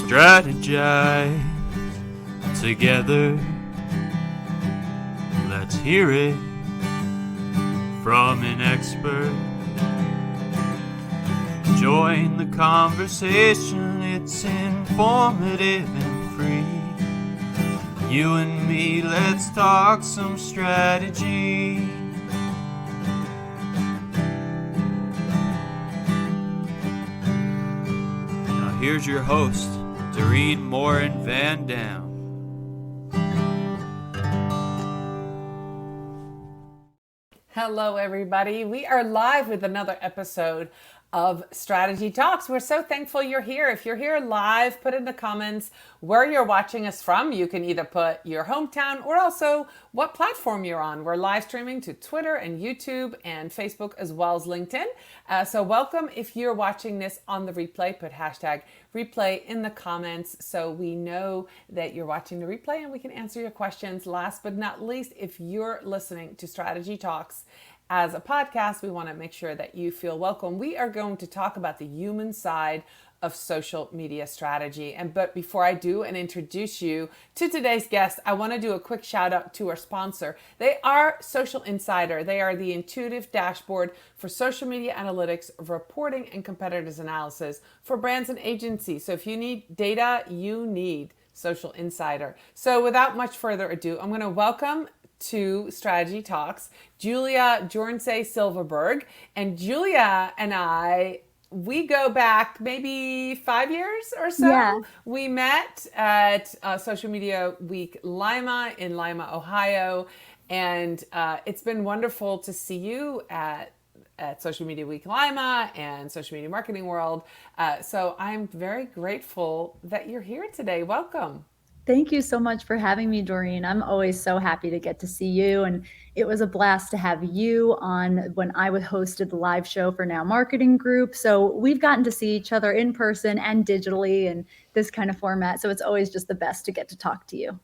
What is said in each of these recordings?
strategize together. Let's hear it from an expert. Join the conversation, it's informative and free. You and me, let's talk some strategy. Now here's your host, Dorien Morin-van. Hello, everybody. We are live with another episode of Strategy Talks. We're so thankful you're here. If you're here live, put in the comments where you're watching us from. You can either put your hometown or also what platform you're on. We're live streaming to Twitter and YouTube and Facebook as well as LinkedIn. So welcome. If you're watching this on the replay, put hashtag replay in the comments so we know that you're watching the replay and we can answer your questions. Last but not least, if you're listening to Strategy Talks as a podcast, we want to make sure that you feel welcome. We are going to talk about the human side of social media strategy. But before I do and introduce you to today's guest, I want to do a quick shout out to our sponsor. They are Social Insider. They are the intuitive dashboard for social media analytics, reporting, and competitors analysis for brands and agencies. So if you need data, you need Social Insider. So without much further ado, I'm going to welcome to Strategy Talks, Julia Jornsay-Silverberg. And Julia and I, we go back maybe 5 years or so. Yeah. We met at Social Media Week Lima in Lima, Ohio. And it's been wonderful to see you at Social Media Week Lima and Social Media Marketing World. So I'm very grateful that you're here today. Welcome. Thank you so much for having me, Dorien. I'm always so happy to get to see you. And it was a blast to have you on when I hosted the live show for Now Marketing Group. So we've gotten to see each other in person and digitally and this kind of format. So it's always just the best to get to talk to you.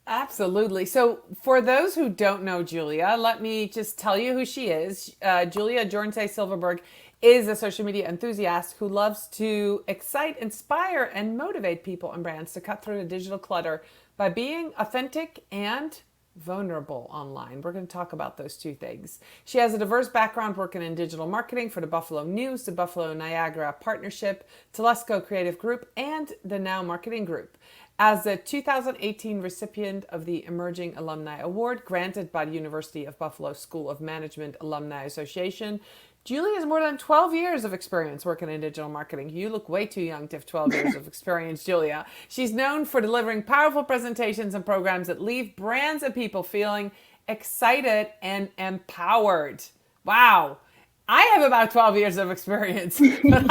Absolutely. So for those who don't know Julia, let me just tell you who she is. Julia Jornsay-Silverberg is a social media enthusiast who loves to excite, inspire, and motivate people and brands to cut through the digital clutter by being authentic and vulnerable online. We're going to talk about those two things. She has a diverse background working in digital marketing for the Buffalo News, the Buffalo Niagara Partnership, Telesco Creative Group, and the Now Marketing Group. As the 2018 recipient of the Emerging Alumni Award granted by the University of Buffalo School of Management Alumni Association, Julie has more than 12 years of experience working in digital marketing. You look way too young to have 12 years of experience, Julia. She's known for delivering powerful presentations and programs that leave brands and people feeling excited and empowered. Wow. I have about 12 years of experience, but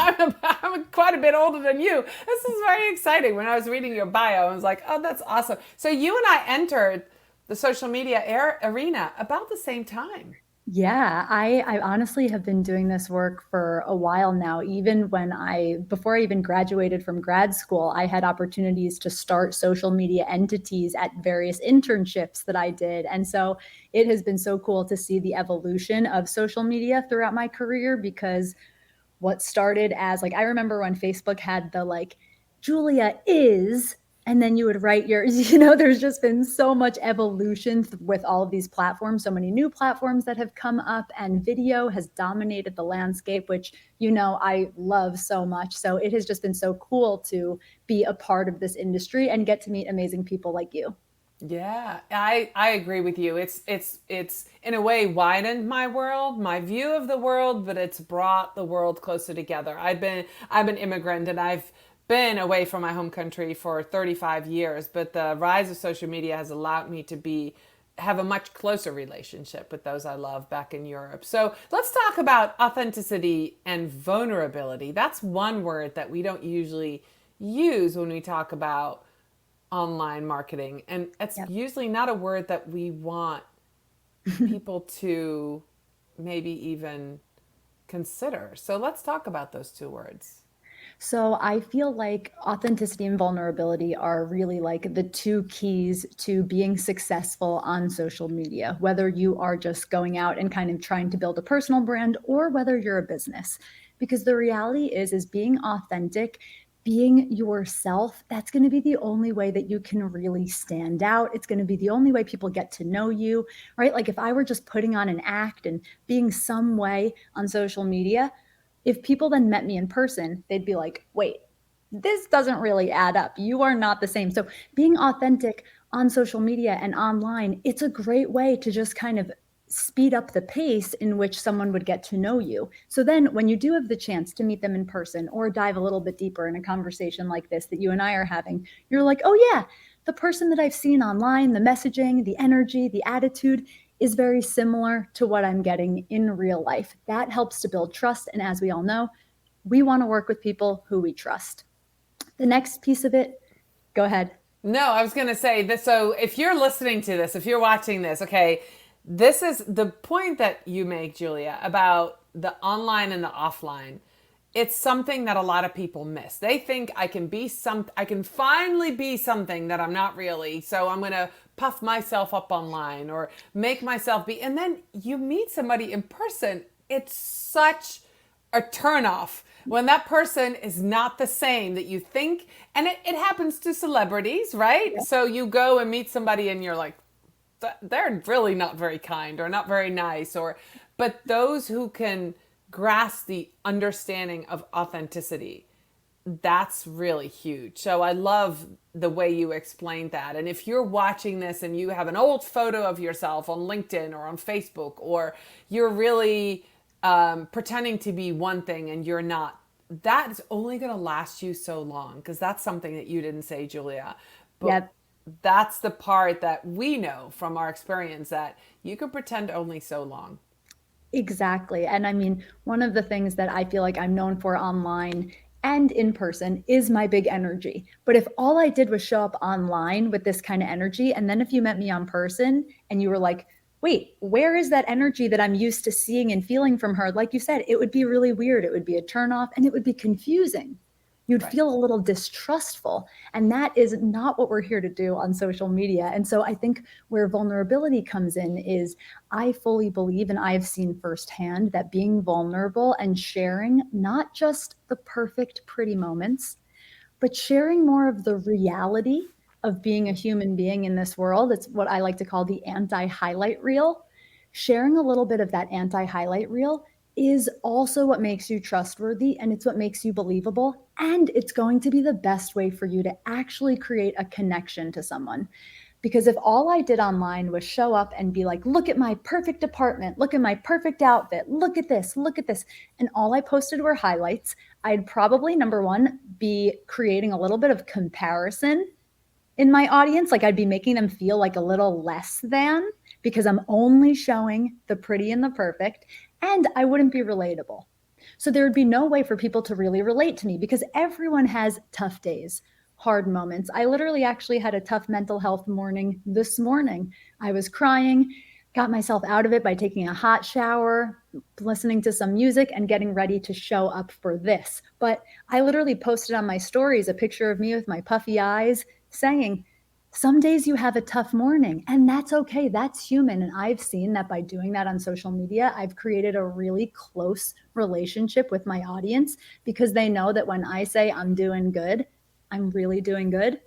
I'm quite a bit older than you. This is very exciting. When I was reading your bio, I was like, oh, that's awesome. So you and I entered the social media arena about the same time. Yeah, I honestly have been doing this work for a while now. Even before I even graduated from grad school, I had opportunities to start social media entities at various internships that I did. And so it has been so cool to see the evolution of social media throughout my career, because what started as I remember when Facebook had the Julia is, and then you would write there's just been so much evolution with all of these platforms, so many new platforms that have come up, and video has dominated the landscape, which, I love so much. So it has just been so cool to be a part of this industry and get to meet amazing people like you. Yeah, I agree with you. It's in a way widened my world, my view of the world, but it's brought the world closer together. I'm an immigrant and I've been away from my home country for 35 years, but the rise of social media has allowed me to have a much closer relationship with those I love back in Europe. So let's talk about authenticity and vulnerability. That's one word that we don't usually use when we talk about online marketing. And it's usually not a word that we want people to maybe even consider. So let's talk about those two words. So I feel like authenticity and vulnerability are really like the two keys to being successful on social media, whether you are just going out and kind of trying to build a personal brand or whether you're a business. Because the reality is being authentic being yourself, that's going to be the only way that you can really stand out. It's going to be the only way people get to know you, right? Like if I were just putting on an act and being some way on social media, if people then met me in person, they'd be like, wait, this doesn't really add up. You are not the same. So being authentic on social media and online, it's a great way to just kind of speed up the pace in which someone would get to know you. So then when you do have the chance to meet them in person or dive a little bit deeper in a conversation like this that you and I are having, you're like, oh yeah, the person that I've seen online, the messaging, the energy, the attitude is very similar to what I'm getting in real life. That helps to build trust. And as we all know, we want to work with people who we trust. The next piece of it, go ahead. No, I was going to say this. So if you're listening to this, if you're watching this, okay, this is the point that you make, Julia, about the online and the offline. It's something that a lot of people miss. They think I can finally be something that I'm not really. So I'm going to puff myself up online or make myself be. And then you meet somebody in person. It's such a turnoff when that person is not the same that you think. And it happens to celebrities, right? Yeah. So you go and meet somebody and you're like, they're really not very kind or not very nice, but those who can grasp the understanding of authenticity, that's really huge. So I love the way you explained that. And if you're watching this and you have an old photo of yourself on LinkedIn or on Facebook, or you're really pretending to be one thing and you're not, that is only going to last you so long, because that's something that you didn't say, Julia. But yep. That's the part that we know from our experience, that you can pretend only so long. Exactly. And I mean, one of the things that I feel like I'm known for online and in person is my big energy. But if all I did was show up online with this kind of energy, and then if you met me on person and you were like, wait, where is that energy that I'm used to seeing and feeling from her? Like you said, it would be really weird. It would be a turnoff and it would be confusing. You'd right. feel a little distrustful. And that is not what we're here to do on social media. And so I think where vulnerability comes in is, I fully believe, and I've seen firsthand, that being vulnerable and sharing not just the perfect, pretty moments, but sharing more of the reality of being a human being in this world. It's what I like to call the anti-highlight reel. Sharing a little bit of that anti-highlight reel is also what makes you trustworthy, and it's what makes you believable, and it's going to be the best way for you to actually create a connection to someone. Because if all I did online was show up and be like, look at my perfect apartment, look at my perfect outfit, look at this, and all I posted were highlights, I'd probably, number one, be creating a little bit of comparison in my audience. Like I'd be making them feel like a little less than, because I'm only showing the pretty and the perfect, and I wouldn't be relatable. So there would be no way for people to really relate to me, because everyone has tough days, hard moments. I literally actually had a tough mental health morning this morning. I was crying, got myself out of it by taking a hot shower, listening to some music, and getting ready to show up for this. But I literally posted on my stories a picture of me with my puffy eyes saying, some days you have a tough morning, and that's okay. That's human. And I've seen that by doing that on social media, I've created a really close relationship with my audience, because they know that when I say I'm doing good, I'm really doing good.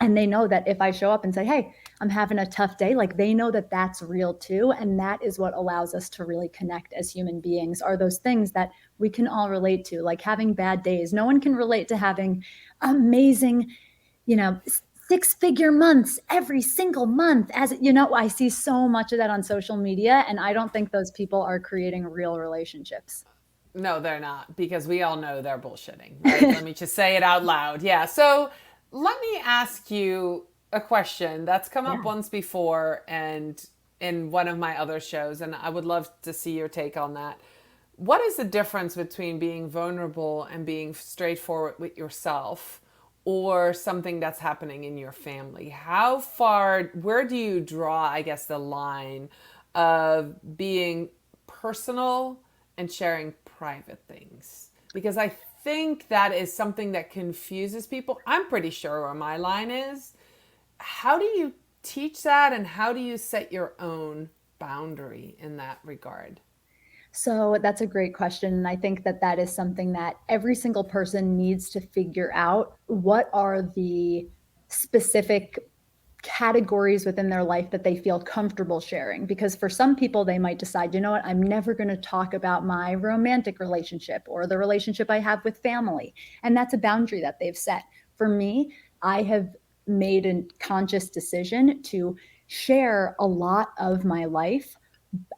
And they know that if I show up and say, hey, I'm having a tough day, like they know that that's real too. And that is what allows us to really connect as human beings, are those things that we can all relate to, like having bad days. No one can relate to having amazing, 6-figure months every single month. As you know, I see so much of that on social media, and I don't think those people are creating real relationships. No, they're not, because we all know they're bullshitting. Right? Let me just say it out loud. Yeah. So let me ask you a question that's come up once before, and in one of my other shows, and I would love to see your take on that. What is the difference between being vulnerable and being straightforward with yourself, or something that's happening in your family? Where do you draw, I guess, the line of being personal and sharing private things? Because I think that is something that confuses people. I'm pretty sure where my line is. How do you teach that, and how do you set your own boundary in that regard? So that's a great question. And I think that that is something that every single person needs to figure out. What are the specific categories within their life that they feel comfortable sharing? Because for some people, they might decide, you know what, I'm never going to talk about my romantic relationship or the relationship I have with family. And that's a boundary that they've set. For me, I have made a conscious decision to share a lot of my life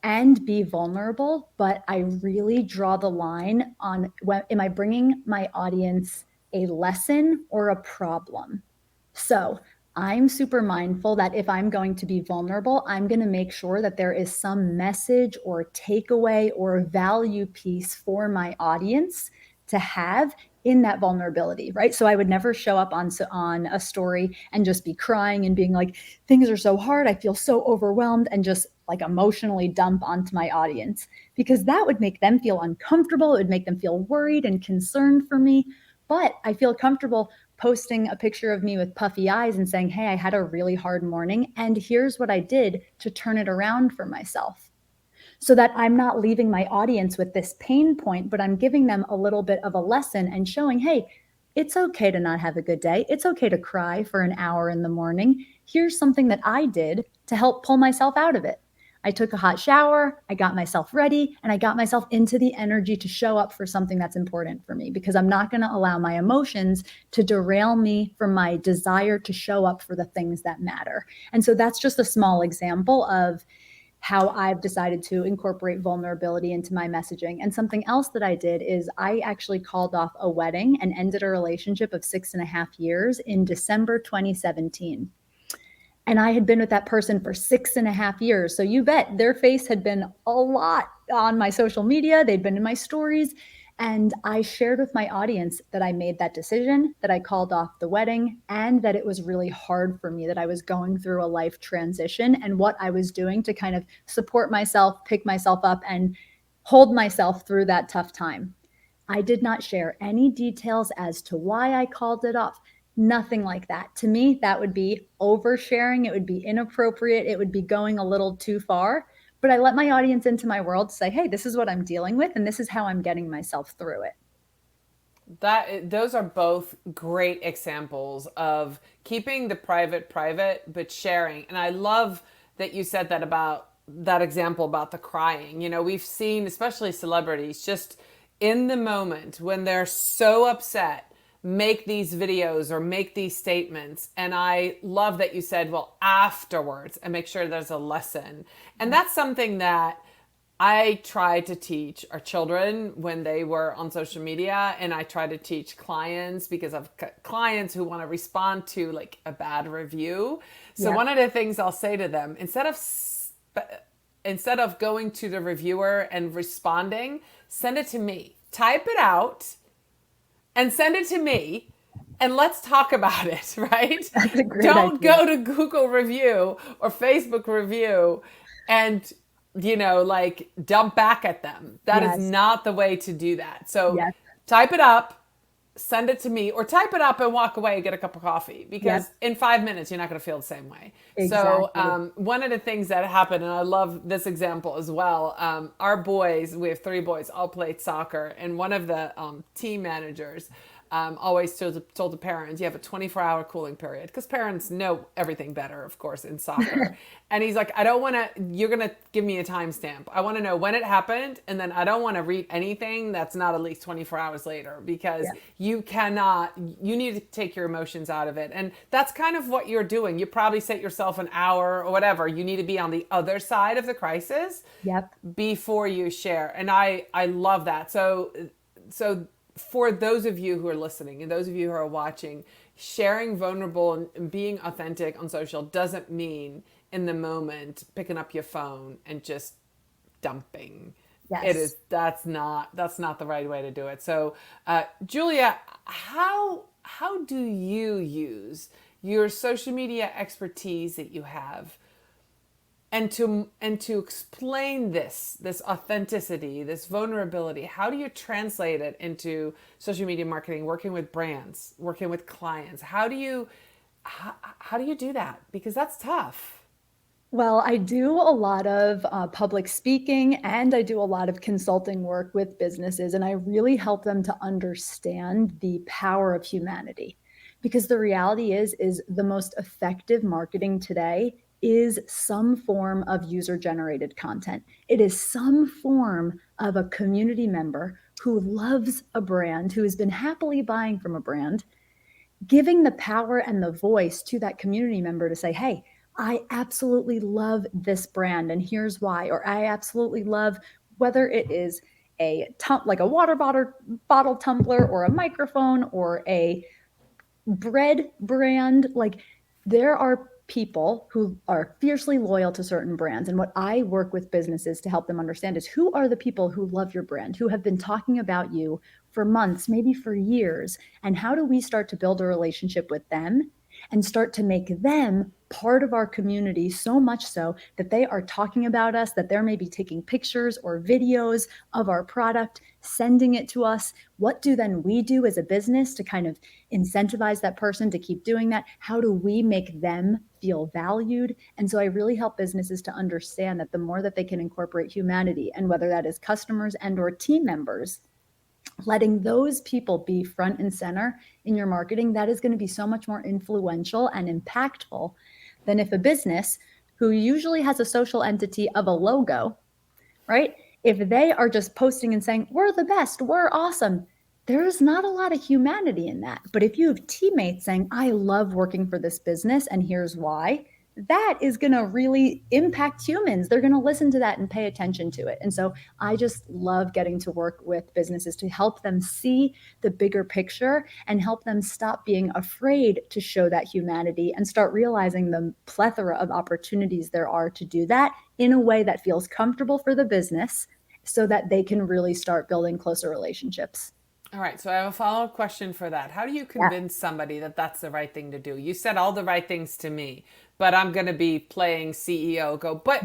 and be vulnerable, but I really draw the line on, am I bringing my audience a lesson or a problem? So I'm super mindful that if I'm going to be vulnerable, I'm going to make sure that there is some message or takeaway or value piece for my audience to have in that vulnerability, right? So I would never show up on a story and just be crying and being like, things are so hard, I feel so overwhelmed, and just like emotionally dump onto my audience, because that would make them feel uncomfortable. It would make them feel worried and concerned for me. But I feel comfortable posting a picture of me with puffy eyes and saying, hey, I had a really hard morning, and here's what I did to turn it around for myself. So that I'm not leaving my audience with this pain point, but I'm giving them a little bit of a lesson and showing, hey, it's okay to not have a good day. It's okay to cry for an hour in the morning. Here's something that I did to help pull myself out of it. I took a hot shower, I got myself ready, and I got myself into the energy to show up for something that's important for me, because I'm not going to allow my emotions to derail me from my desire to show up for the things that matter. And so that's just a small example of how I've decided to incorporate vulnerability into my messaging. And something else that I did is I actually called off a wedding and ended a relationship of 6.5 years in December 2017. And I had been with that person for 6.5 years. So you bet their face had been a lot on my social media. They'd been in my stories. And I shared with my audience that I made that decision, that I called off the wedding, and that it was really hard for me, that I was going through a life transition, and what I was doing to kind of support myself, pick myself up, and hold myself through that tough time. I did not share any details as to why I called it off. Nothing like that. To me, that would be oversharing. It would be inappropriate. It would be going a little too far. But I let my audience into my world to say, hey, this is what I'm dealing with, and this is how I'm getting myself through it. Those are both great examples of keeping the private, but sharing. And I love that you said that about that example about the crying. You know, we've seen, especially celebrities, just in the moment when they're so upset, make these videos or make these statements. And I love that you said, well, afterwards, and make sure there's a lesson. And that's something that I try to teach our children when they were on social media, and I try to teach clients because I've clients who want to respond to like a bad review. So one of the things I'll say to them, instead of going to the reviewer and responding, send it to me. Type it out and send it to me, and let's talk about it, right? That's a great Don't idea. go to Google review or Facebook review and, you know, like dump back at them. That is not the way to do that. So type it up, send it to me, or type it up and walk away and get a cup of coffee, because in 5 minutes, you're not going to feel the same way. Exactly. So one of the things that happened, and I love this example as well, our boys, we have 3 boys, all played soccer, and one of the team managers always told the parents, you have a 24-hour cooling period, because parents know everything better, of course, in soccer. And he's like, I don't want to, you're going to give me a timestamp. I want to know when it happened. And then I don't want to read anything that's not at least 24 hours later, because you need to take your emotions out of it. And that's kind of what you're doing. You probably set yourself an hour or whatever. You need to be on the other side of the crisis before you share. And I love that. So for those of you who are listening and those of you who are watching, sharing vulnerable and being authentic on social doesn't mean in the moment picking up your phone and just dumping. That's not the right way to do it. So Julia, how do you use your social media expertise that you have and to explain this authenticity, this vulnerability? How do you translate it into social media marketing, working with brands, working with clients? How do you do that? Because that's tough. Well, I do a lot of public speaking and I do a lot of consulting work with businesses, and I really help them to understand the power of humanity. Because the reality is the most effective marketing today is some form of user generated content. It is some form of a community member who loves a brand, who has been happily buying from a brand, giving the power and the voice to that community member to say, hey, I absolutely love this brand and here's why, or I absolutely love whether it is like a water bottle tumbler or a microphone or a bread brand. Like, there are people who are fiercely loyal to certain brands. And what I work with businesses to help them understand is, who are the people who love your brand, who have been talking about you for months, maybe for years? And how do we start to build a relationship with them and start to make them part of our community, so much so that they are talking about us, that they're maybe taking pictures or videos of our product, sending it to us? What do then we do as a business to kind of incentivize that person to keep doing that? How do we make them feel valued? And so I really help businesses to understand that the more that they can incorporate humanity, and whether that is customers and or team members, letting those people be front and center in your marketing, that is going to be so much more influential and impactful than if a business who usually has a social entity of a logo, right? If they are just posting and saying, we're the best, we're awesome, there's not a lot of humanity in that. But if you have teammates saying, I love working for this business and here's why, that is going to really impact humans. They're going to listen to that and pay attention to it. And so I just love getting to work with businesses to help them see the bigger picture and help them stop being afraid to show that humanity and start realizing the plethora of opportunities there are to do that in a way that feels comfortable for the business, so that they can really start building closer relationships. All right, so I have a follow-up question for that. How do you convince somebody that that's the right thing to do? You said all the right things to me, but I'm going to be playing CEO. Go, but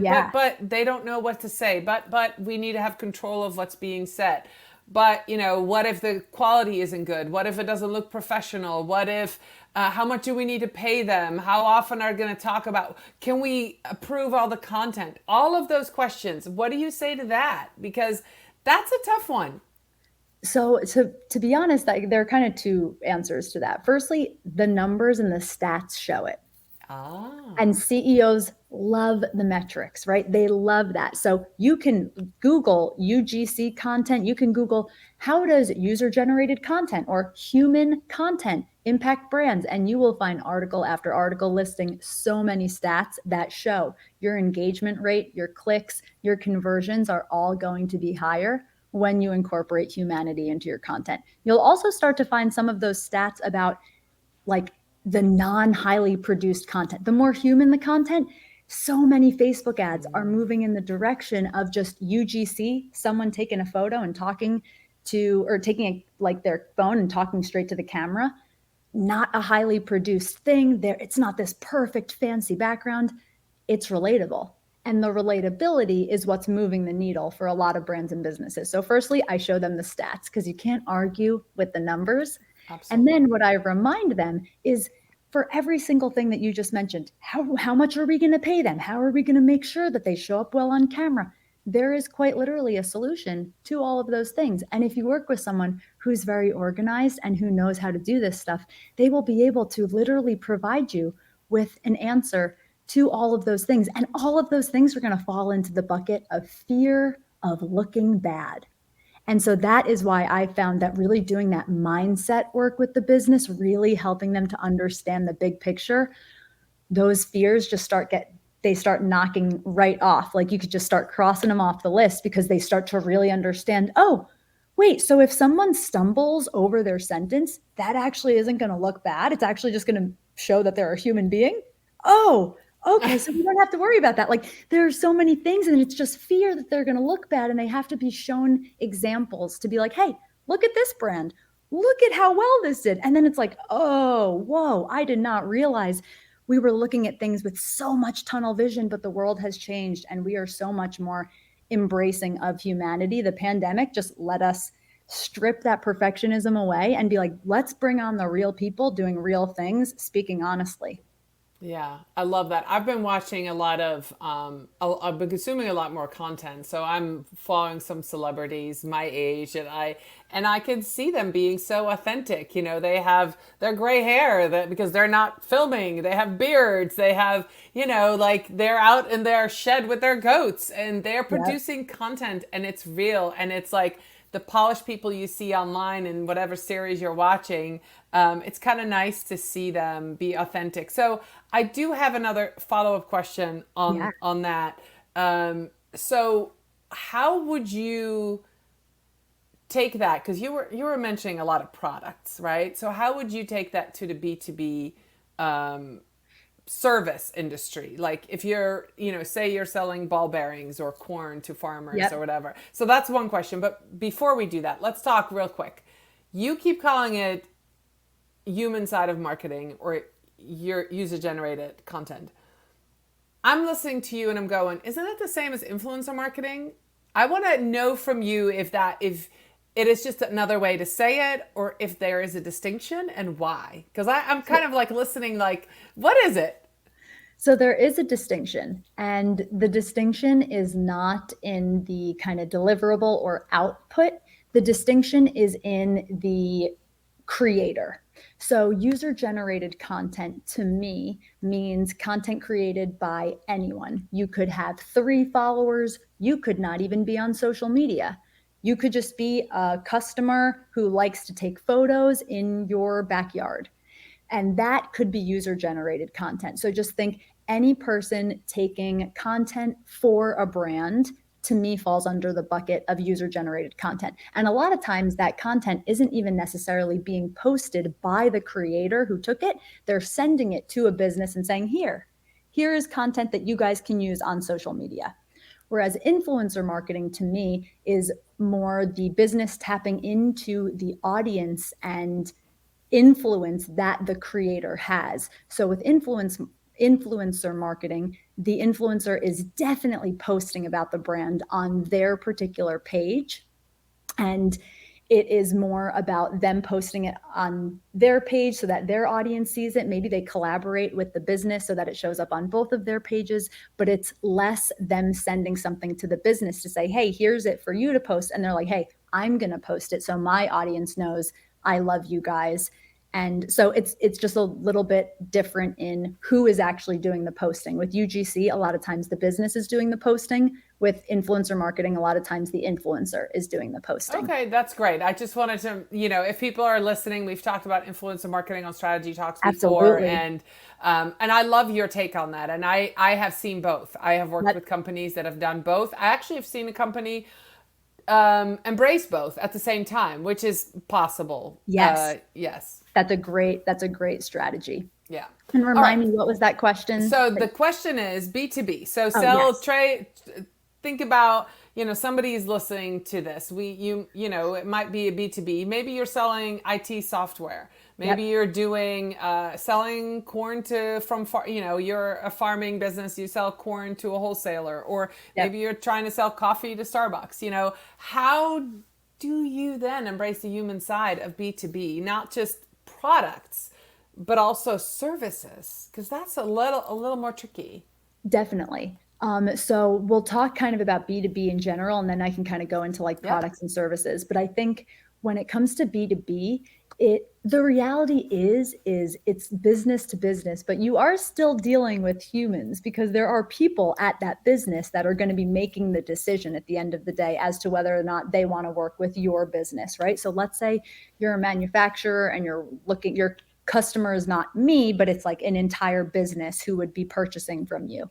they don't know what to say. But we need to have control of what's being said. But, what if the quality isn't good? What if it doesn't look professional? What if, how much do we need to pay them? How often are going to talk about, can we approve all the content? All of those questions. What do you say to that? Because that's a tough one. So to be honest, there are kind of two answers to that. Firstly, the numbers and the stats show it. And CEOs love the metrics, right? They love that. So you can Google UGC content. You can Google, how does user generated content or human content impact brands? And you will find article after article listing so many stats that show your engagement rate, your clicks, your conversions are all going to be higher when you incorporate humanity into your content. You'll also start to find some of those stats about, like, the non-highly produced content. The more human the content, so many Facebook ads are moving in the direction of just UGC, someone taking a photo and talking to, or taking their phone and talking straight to the camera. Not a highly produced thing there. It's not this perfect fancy background. It's relatable. And the relatability is what's moving the needle for a lot of brands and businesses. So firstly, I show them the stats, because you can't argue with the numbers. Absolutely. And then what I remind them is, for every single thing that you just mentioned, how much are we going to pay them? How are we going to make sure that they show up well on camera? There is quite literally a solution to all of those things. And if you work with someone who's very organized and who knows how to do this stuff, they will be able to literally provide you with an answer to all of those things. And all of those things are going to fall into the bucket of fear of looking bad. And so that is why I found that really doing that mindset work with the business, really helping them to understand the big picture, those fears just start knocking right off. Like, you could just start crossing them off the list, because they start to really understand, oh, wait, so if someone stumbles over their sentence, that actually isn't going to look bad. It's actually just going to show that they're a human being. Oh, okay, so we don't have to worry about that. Like, there are so many things, and it's just fear that they're going to look bad, and they have to be shown examples to be like, hey, look at this brand. Look at how well this did. And then it's like, oh, whoa, I did not realize we were looking at things with so much tunnel vision, but the world has changed, and we are so much more embracing of humanity. The pandemic just let us strip that perfectionism away and be like, let's bring on the real people doing real things, speaking honestly. Yeah, I love that. I've been watching a lot of, I've been consuming a lot more content. So I'm following some celebrities my age, and I can see them being so authentic. You know, they have their gray hair that because they're not filming. They have beards. They have, like they're out in their shed with their goats, and they're Yeah. producing content, and it's real, and it's like the polished people you see online in whatever series you're watching. It's kind of nice to see them be authentic. So I do have another follow-up question Yeah. on that. So how would you take that? Because you were mentioning a lot of products, right? So how would you take that to the B2B service industry? Like if you're, say you're selling ball bearings or corn to farmers or Yep. whatever. So that's one question. But before we do that, let's talk real quick. You keep calling it human side of marketing or your user generated content. I'm listening to you and I'm going, isn't that the same as influencer marketing? I want to know from you if it is just another way to say it or if there is a distinction and why. Because I'm kind of like listening like, what is it? So there is a distinction, and the distinction is not in the kind of deliverable or output. The distinction is in the creator. So user generated content to me means content created by anyone. You could have 3 followers. You could not even be on social media. You could just be a customer who likes to take photos in your backyard. And that could be user generated content. So just think any person taking content for a brand to me falls under the bucket of user generated content. And a lot of times that content isn't even necessarily being posted by the creator who took it. They're sending it to a business and saying, here is content that you guys can use on social media. Whereas influencer marketing to me is more the business tapping into the audience and influence that the creator has. So with influencer marketing, the influencer is definitely posting about the brand on their particular page, and it is more about them posting it on their page so that their audience sees it. Maybe they collaborate with the business so that it shows up on both of their pages, but it's less them sending something to the business to say, hey, here's it for you to post. And they're like, hey, I'm going to post it so my audience knows I love you guys. And so it's just a little bit different in who is actually doing the posting. With UGC, a lot of times the business is doing the posting. With influencer marketing, a lot of times the influencer is doing the posting. Okay, that's great. I just wanted to, if people are listening, we've talked about influencer marketing on Strategy Talks before, Absolutely. and I love your take on that. And I have seen both. I have worked That, with companies that have done both. I actually have seen a company embrace both at the same time, which is possible. yes, Yes, that's a great strategy. yeah. And All right. remind me, what was that question? So the question is B2B. So Oh, sell yes. trade. Think about, somebody is listening to this. It might be a B2B. Maybe you're selling IT software. Maybe Yep. you're doing selling corn you're a farming business. You sell corn to a wholesaler, or maybe Yep. you're trying to sell coffee to Starbucks. How do you then embrace the human side of B2B, not just products, but also services? Because that's a little more tricky. Definitely. So we'll talk kind of about B2B in general, and then I can kind of go into like Yeah. products and services. But I think when it comes to B2B, the reality is it's business to business, but you are still dealing with humans because there are people at that business that are going to be making the decision at the end of the day as to whether or not they want to work with your business, right? So let's say you're a manufacturer and your customer is not me, but it's like an entire business who would be purchasing from you.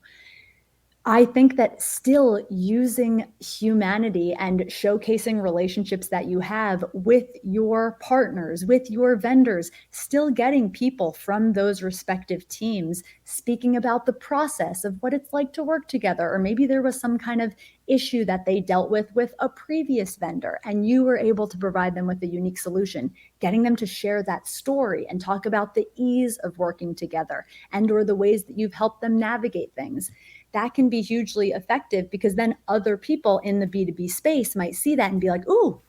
I think that still using humanity and showcasing relationships that you have with your partners, with your vendors, still getting people from those respective teams speaking about the process of what it's like to work together. Or maybe there was some kind of issue that they dealt with a previous vendor, and you were able to provide them with a unique solution, getting them to share that story and talk about the ease of working together and or the ways that you've helped them navigate things. That can be hugely effective because then other people in the B2B space might see that and be like, ooh,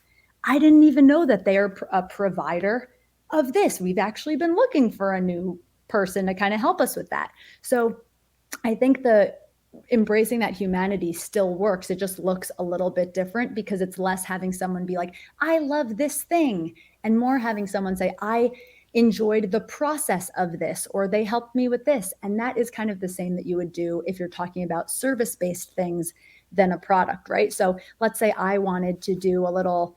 I didn't even know that they are a provider of this. We've actually been looking for a new person to kind of help us with that. So I think the embracing that humanity still works. It just looks a little bit different because it's less having someone be like, I love this thing, and more having someone say, I enjoyed the process of this, or they helped me with this. And that is kind of the same that you would do if you're talking about service-based things than a product, right? So let's say I wanted to do a little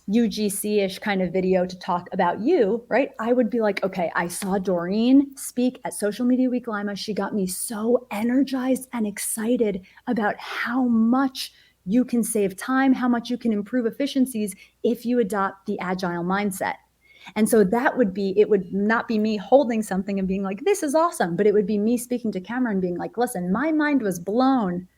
UGC-ish kind of video to talk about you, right? I would be like, okay, I saw Dorien speak at Social Media Week Lima. She got me so energized and excited about how much you can save time, how much you can improve efficiencies if you adopt the agile mindset. And so that would be, it would not be me holding something and being like, this is awesome, but it would be me speaking to camera and being like, listen, my mind was blown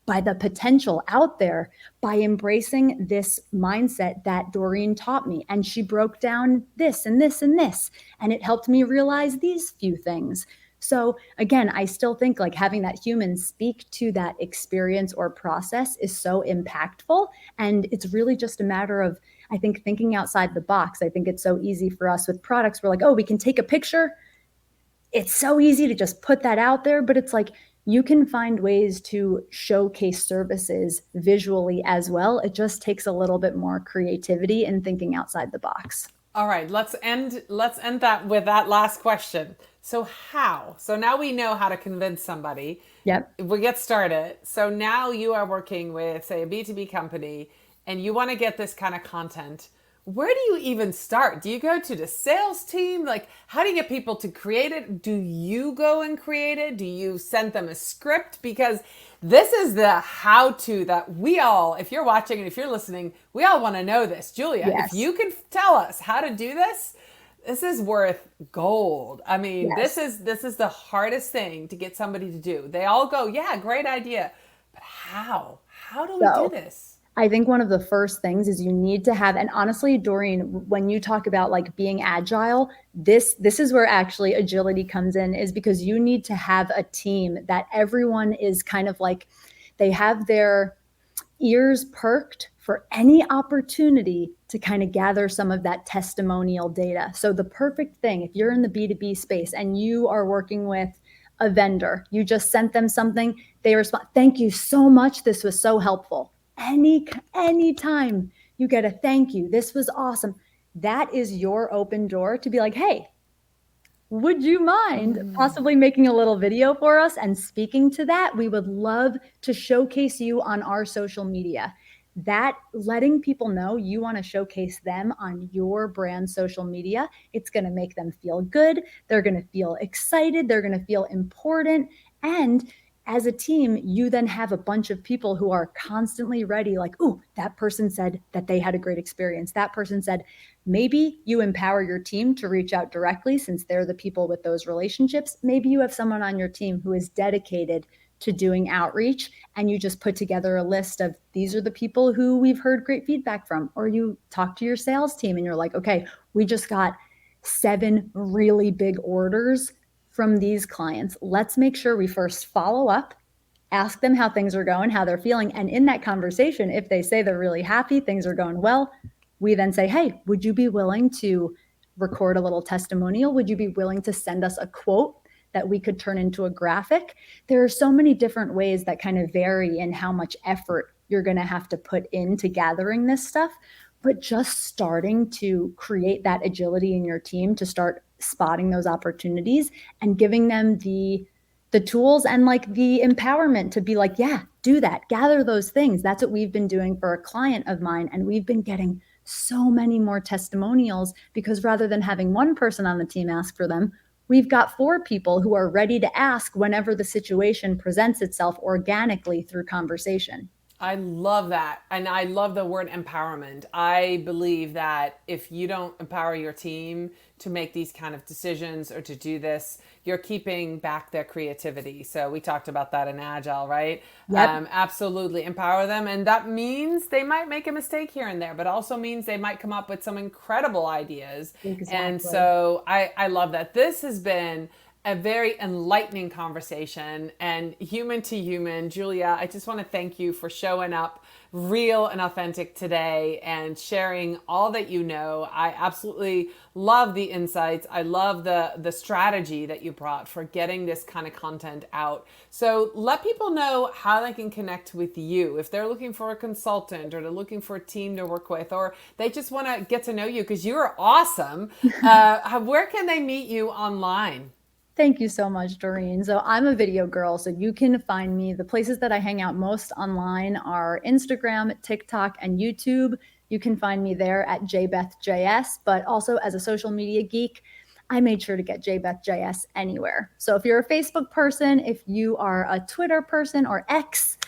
by the potential out there by embracing this mindset that Dorien taught me. And she broke down this and this and this, and it helped me realize these few things. So again, I still think like having that human speak to that experience or process is so impactful. And it's really just a matter of, I think, thinking outside the box. I think it's so easy for us with products. We're like, oh, we can take a picture. It's so easy to just put that out there, but it's like, you can find ways to showcase services visually as well. It just takes a little bit more creativity and thinking outside the box. All right, let's end that with that last question. So how? So now we know how to convince somebody. Yep. We get started. So now you are working with, say, a B2B company, and you want to get this kind of content. Where do you even start? Do you go to the sales team? Like, how do you get people to create it? Do you go and create it? Do you send them a script? Because this is the how-to that we all, if you're watching and if you're listening, we all want to know this. Julia, Yes. if you can tell us how to do this, this is worth gold. I mean, Yes. this is the hardest thing to get somebody to do. They all go, yeah, great idea. But how? How do we do this? I think one of the first things is you need to have, and honestly, Dorien, when you talk about like being agile, this is where actually agility comes in, is because you need to have a team that everyone is kind of like, they have their ears perked for any opportunity to kind of gather some of that testimonial data. So the perfect thing, if you're in the B2B space and you are working with a vendor, you just sent them something, they respond, thank you so much, this was so helpful. Any time you get a thank you, this was awesome, that is your open door to be like, hey, would you mind possibly making a little video for us and speaking to that? We would love to showcase you on our social media. That letting people know you want to showcase them on your brand social media, it's going to make them feel good. They're going to feel excited. They're going to feel important. And as a team, you then have a bunch of people who are constantly ready, like, oh, that person said that they had a great experience. That person said, maybe you empower your team to reach out directly since they're the people with those relationships. Maybe you have someone on your team who is dedicated to doing outreach, and you just put together a list of, these are the people who we've heard great feedback from. Or you talk to your sales team and you're like, okay, we just got 7 really big orders from these clients. Let's make sure we first follow up, ask them how things are going, how they're feeling. And in that conversation, if they say they're really happy, things are going well, we then say, hey, would you be willing to record a little testimonial? Would you be willing to send us a quote that we could turn into a graphic? There are so many different ways that kind of vary in how much effort you're going to have to put into gathering this stuff. But just starting to create that agility in your team to start spotting those opportunities and giving them the tools and like the empowerment to be like, yeah, do that, gather those things. That's what we've been doing for a client of mine. And we've been getting so many more testimonials because rather than having one person on the team ask for them, we've got 4 people who are ready to ask whenever the situation presents itself organically through conversation. I love that. And I love the word empowerment. I believe that if you don't empower your team to make these kind of decisions or to do this, you're keeping back their creativity. So we talked about that in Agile, right? Yep. Absolutely empower them. And that means they might make a mistake here and there, but also means they might come up with some incredible ideas. Exactly. And so I love that. This has been a very enlightening conversation and human to human. Julia, I just want to thank you for showing up real and authentic today and sharing all that you know. I absolutely love the insights. I love the strategy that you brought for getting this kind of content out. So let people know how they can connect with you if they're looking for a consultant or they're looking for a team to work with, or they just want to get to know you because you're awesome. Where can they meet you online? Thank you so much, Doreen. So I'm a video girl, so you can find me. The places that I hang out most online are Instagram, TikTok, and YouTube. You can find me there at jbethjs, but also as a social media geek, I made sure to get jbethjs anywhere. So if you're a Facebook person, if you are a Twitter person or X,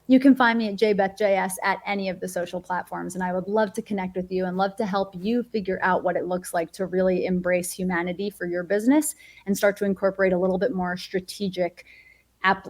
you can find me at jbethjs at any of the social platforms. And I would love to connect with you and love to help you figure out what it looks like to really embrace humanity for your business and start to incorporate a little bit more strategic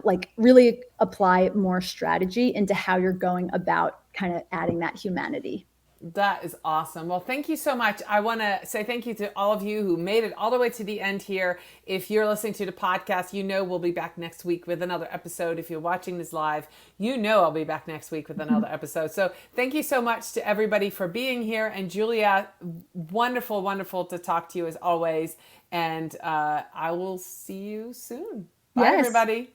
like really apply more strategy into how you're going about kind of adding that humanity. That is awesome. Well, thank you so much. I want to say thank you to all of you who made it all the way to the end here. If you're listening to the podcast, you know we'll be back next week with another episode. If you're watching this live, you know I'll be back next week with another episode. So thank you so much to everybody for being here. And Julia, wonderful, wonderful to talk to you as always. And I will see you soon. Bye, everybody.